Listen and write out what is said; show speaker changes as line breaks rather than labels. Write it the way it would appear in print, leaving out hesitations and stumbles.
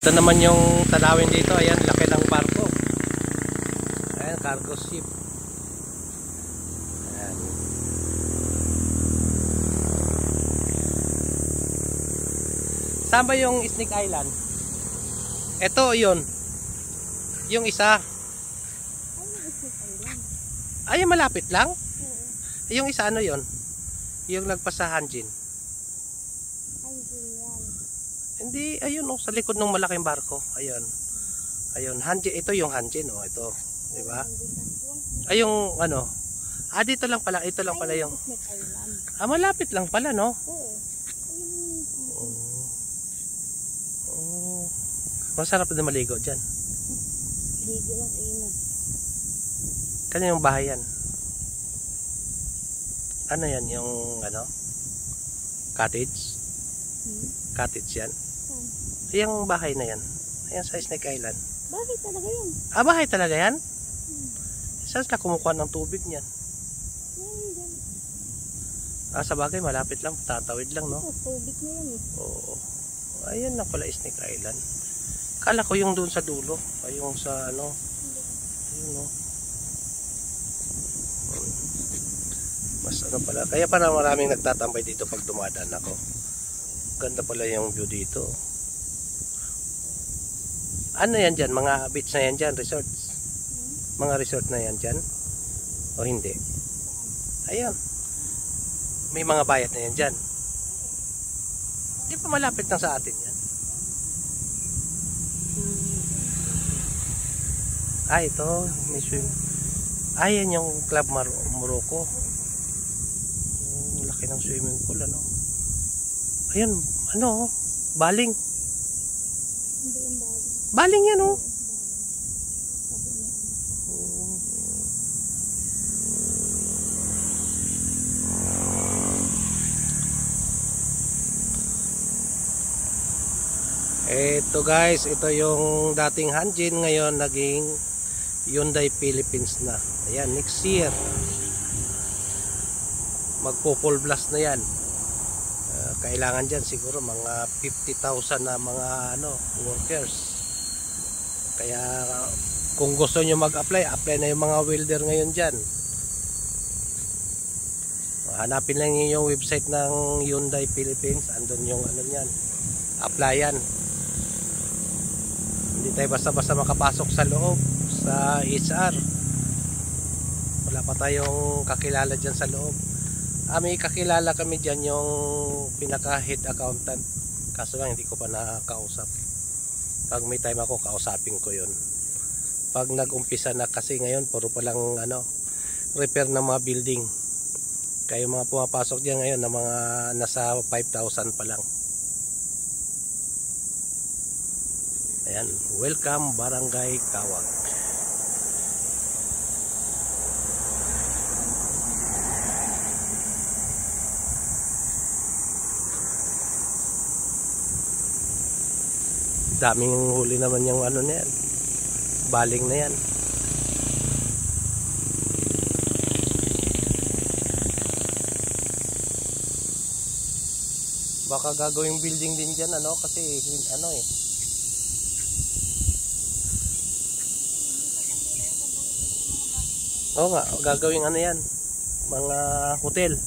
Ito naman yung tanawin dito. Ayan, laki ng barko. Ayan, cargo ship. Ayan. Saan ba yung Snake Island? Ito, yun. Yung isa. Ay, malapit lang? Yung isa, ano yun? Yung nagpasa Hanjin. Hindi, ayun oh, sa likod ng malaking barko. Ayun. Ayun, Hanjin, ito yung Hanjin oh, ito, 'di ba? Ay yung ano. Ah, dito lang pala, ito lang pala yung Ah, malapit lang pala, no? Oo. Oh. Masarap din maligo diyan.
Ligo lang ayun.
Kanya yung bahay yan. Ano yan, yung ano? Cottage? Cottage yan? Yung bahay na yan. Ayan sa Snake Island.
Bahay talaga yan.
Ah, bahay talaga yan? Saan sila kumukuha ng tubig niyan? Ah, sa bagay, malapit lang. Tatawid lang, no?
Tubig na yan eh.
Oo. Ayan na pala Snake Island. Kala ko yung doon sa dulo. Ay, yung sa ano. Ayun, no? Mas ano pala. Kaya para maraming nagtatambay dito pag dumadaan ako. Ganda pala yung view dito. Ano yan dyan? Mga beach na yan dyan? Resorts? Mga resort na yan dyan? O hindi? Ayan. May mga bayat na yan dyan. Hindi pa malapit lang sa atin yan. Ah, ito. May swim. Ayan yung Club Morocco. Laki ng swimming pool, ano? Ayan, ano? Baling.
Hindi yung baling.
Baling yan, oh. Ito guys, ito yung dating Hanjin, ngayon naging Hyundai Philippines na. Ayan, next year magpo-full blast na yan. Kailangan dyan siguro mga 50,000 na mga ano, workers. Kaya kung gusto nyo mag-apply, apply na yung mga welder ngayon dyan. Hanapin lang yung website ng Hyundai Philippines. Andun yung ano nyan, applyan. Hindi tayo basta-basta makapasok sa loob sa HR. Wala pa tayong kakilala dyan sa loob. May kakilala kami dyan, yung pinaka head accountant. Kaso lang hindi ko pa nakakausap. Pag may time ako, kausapin ko yun. Pag nag-umpisa na, kasi ngayon puro pa lang ano, repair ng mga building. Kaya mga pumapasok dyan ngayon na mga nasa 5,000 pa lang. Ayan, welcome Barangay Kawag. Daming huli naman yung ano na yan, baling na yan. Baka gagawing building din dyan, ano, kasi ano eh. Oo nga, gagawing ano yan, mga hotel.